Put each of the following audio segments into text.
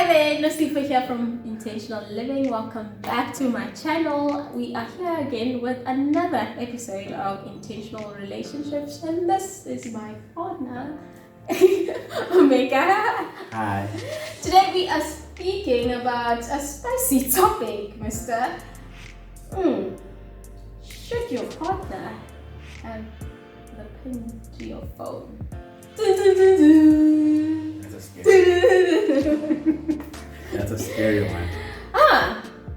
there, Nasifa here from Intentional Living. Welcome back to my channel. We are here again with another episode of Intentional Relationships, and this is my partner, Omega. Hi. Today we are speaking about a spicy topic, Mister. Should your partner have the pin to your phone? Dun, dun, dun, dun. That's a scary one.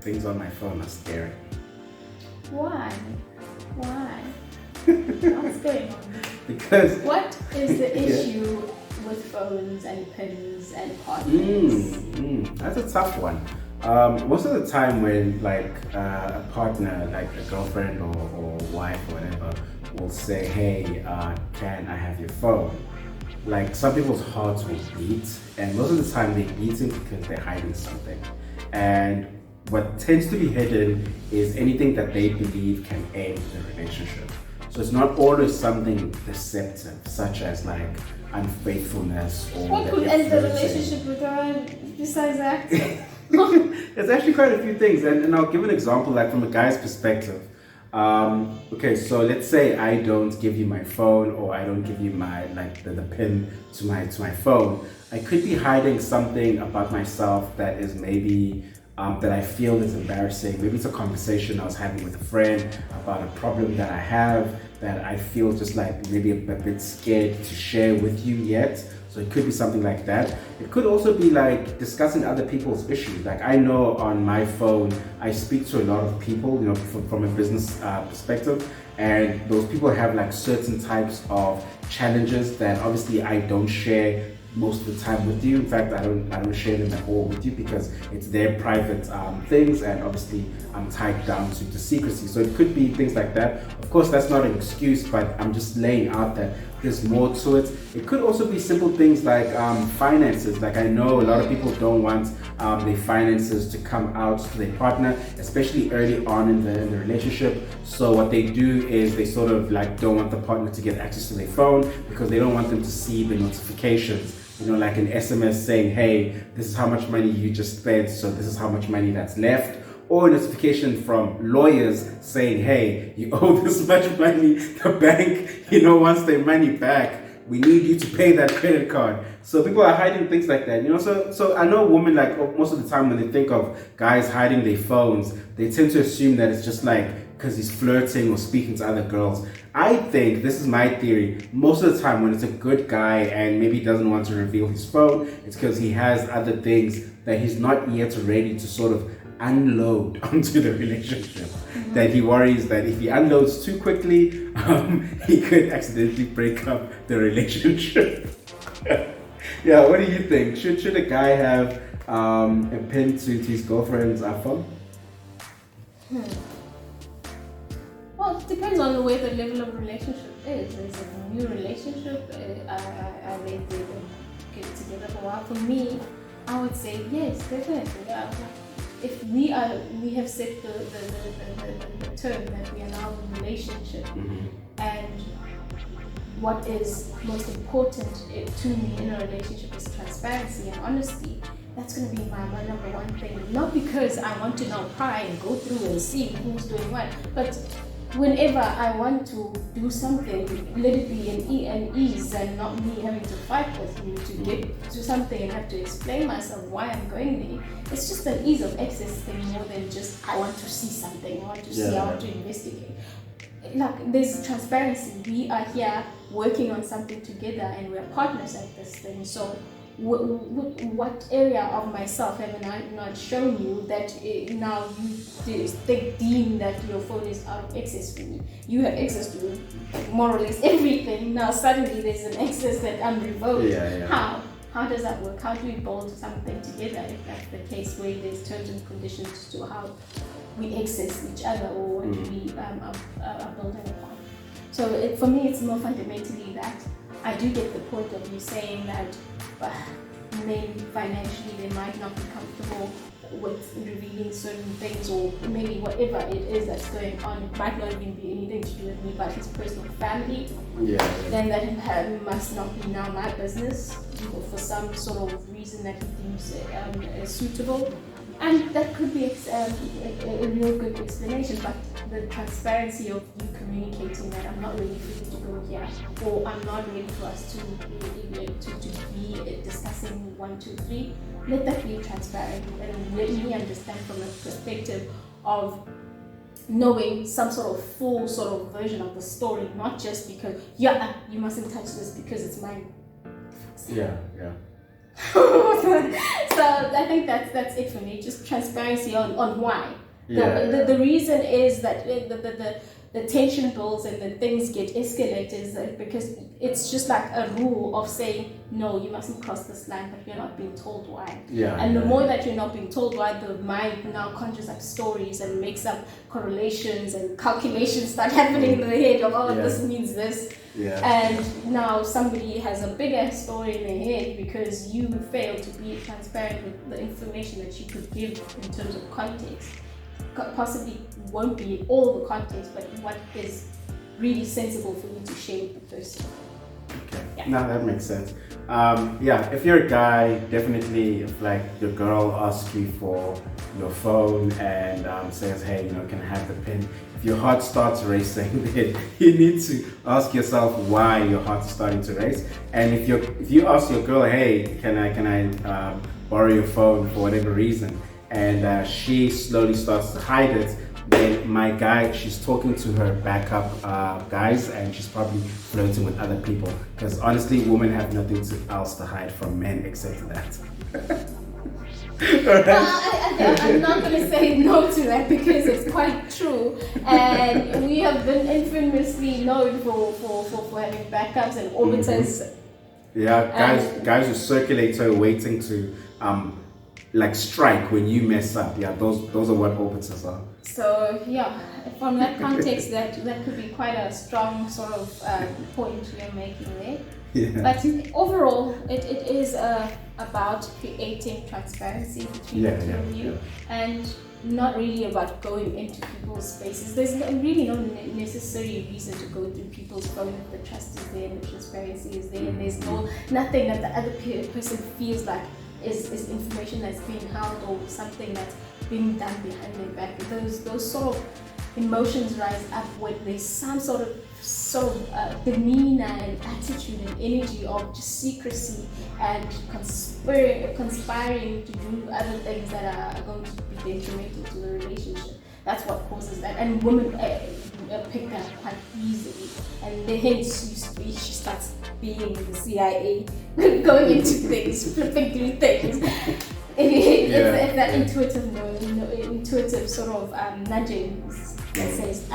Things on my phone are scary. Why? What's going on? Because What is the issue with phones and pins and partners? That's a tough one. Most of the time when a partner, like a girlfriend or wife or whatever, will say, hey, can I have your phone? Like, some people's hearts will beat, and most of the time they're beating because they're hiding something. And what tends to be hidden is anything that they believe can end the relationship. So it's not always something deceptive, such as like unfaithfulness or What that could you're end the flirting. relationship with her besides that? There's actually quite a few things, and I'll give an example, like from a guy's perspective. Okay, so let's say I don't give you my phone, or I don't give you my the pin to my phone. I could be hiding something about myself that is maybe that I feel is embarrassing. Maybe it's a conversation I was having with a friend about a problem that I have that I feel just like maybe a bit scared to share with you yet. So it could be something like that. It could also be like discussing other people's issues. Like, I know on my phone, I speak to a lot of people, from a business perspective, and those people have like certain types of challenges that obviously I don't share most of the time with you. In fact, I don't share them at all with you because it's their private things, and obviously I'm tied down to secrecy. So it could be things like that. Of course, that's not an excuse, but I'm just laying out that there's more to it. It could also be simple things like finances. Like, I know a lot of people don't want their finances to come out to their partner, especially early on in the relationship. So what they do is they sort of like don't want the partner to get access to their phone because they don't want them to see the notifications. Like an SMS saying, hey, this is how much money you just spent, so this is how much money that's left. Or a notification from lawyers saying, hey, you owe this much money. The bank, wants their money back. We need you to pay that credit card. So people are hiding things like that, So I know women, like, most of the time when they think of guys hiding their phones, they tend to assume that it's just like because he's flirting or speaking to other girls. I think, this is my theory, most of the time when it's a good guy and maybe he doesn't want to reveal his phone, it's because he has other things that he's not yet ready to sort of unload onto the relationship. That he worries that if he unloads too quickly, he could accidentally break up the relationship. Yeah, what do you think? Should a guy have a pin to his girlfriend's phone? Well, it depends on where the level of relationship is. Is it a new relationship? Are they get together for a while? For me, I would say yes, definitely. If we have set the term that we are now in a relationship, and what is most important to me in a relationship is transparency and honesty. That's going to be my number one thing. Not because I want to now pry and go through and see who's doing what, but whenever I want to do something, let it be an ease and not me having to fight with you to get to something and have to explain myself why I'm going there. It's just an ease of access thing more than just I want to see something, I want to see, I want to investigate. Like, there's transparency. We are here working on something together and we're partners at this thing. So what area of myself have I not shown you that now you deem that your phone is out of access for me? You have access to more or less everything. Now suddenly there's an access that I'm revoked. Yeah. How does that work? How do we build something together if that's the case, where there's terms and conditions to how we access each other or what we are building upon? So for me, it's more fundamentally that I do get the point of you saying that maybe financially they might not be comfortable with revealing certain things, or maybe whatever it is that's going on, it might not even be anything to do with me but his personal family. Yeah. Then that must not be now my business for some sort of reason. reason that he deems suitable. And that could be a real good explanation, but the transparency of you communicating that I'm not ready for you to go here, or I'm not ready for us to be discussing 1, 2, 3, let that be transparent and let me understand from a perspective of knowing some sort of full sort of version of the story, not just because, you mustn't touch this because it's mine. Yeah. So I think that's it for me. Just transparency on why. The reason is that the tension builds and the things get escalated is that because it's just like a rule of saying no, you mustn't cross this line, but you're not being told why. And the more that you're not being told why, the mind now conjures up stories and makes up correlations and calculations start happening in the head of this means this. And now somebody has a bigger story in their head because you failed to be transparent with the information that you could give in terms of context. Possibly won't be all the context, but what is really sensible for you to share with the person. Okay. No, that makes sense. If you're a guy, definitely if like your girl asks you for your phone and says, hey, can I have the pin? If your heart starts racing, then you need to ask yourself why your heart is starting to race. And if you ask your girl, hey, can I borrow your phone for whatever reason, and she slowly starts to hide it, then my guy, she's talking to her backup guys, and she's probably flirting with other people. Because honestly, women have nothing else to hide from men except that. I'm not going to say no to that because it's quite true, and we have been infamously known for having backups and orbiters. Guys who circulate her waiting to like strike when you mess up. Those are what orbiters are. So from that context, that could be quite a strong sort of point you're making there. But overall, it is about creating transparency between the two of you, and not really about going into people's spaces. There's really no necessary reason to go through people's phone if the trust is there and the transparency is there, and there's nothing that the other person feels like is information that's being held or something that's being done behind their back. Those sort of emotions rise up when there's some sort of demeanor and attitude and energy of just secrecy and conspiring to do other things that are going to be detrimental to the relationship. That's what causes that, and women pick that quite easily, and hence she starts being the CIA, going into things, flipping through things. It's that intuitive sort of nudging that says,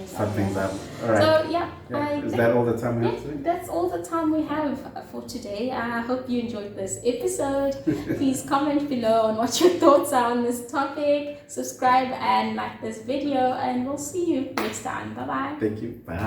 something's up. All right. So is that all the time we have today? That's all the time we have for today. I hope you enjoyed this episode. Please comment below on what your thoughts are on this topic. Subscribe and like this video, and we'll see you next time. Bye bye. Thank you. Bye.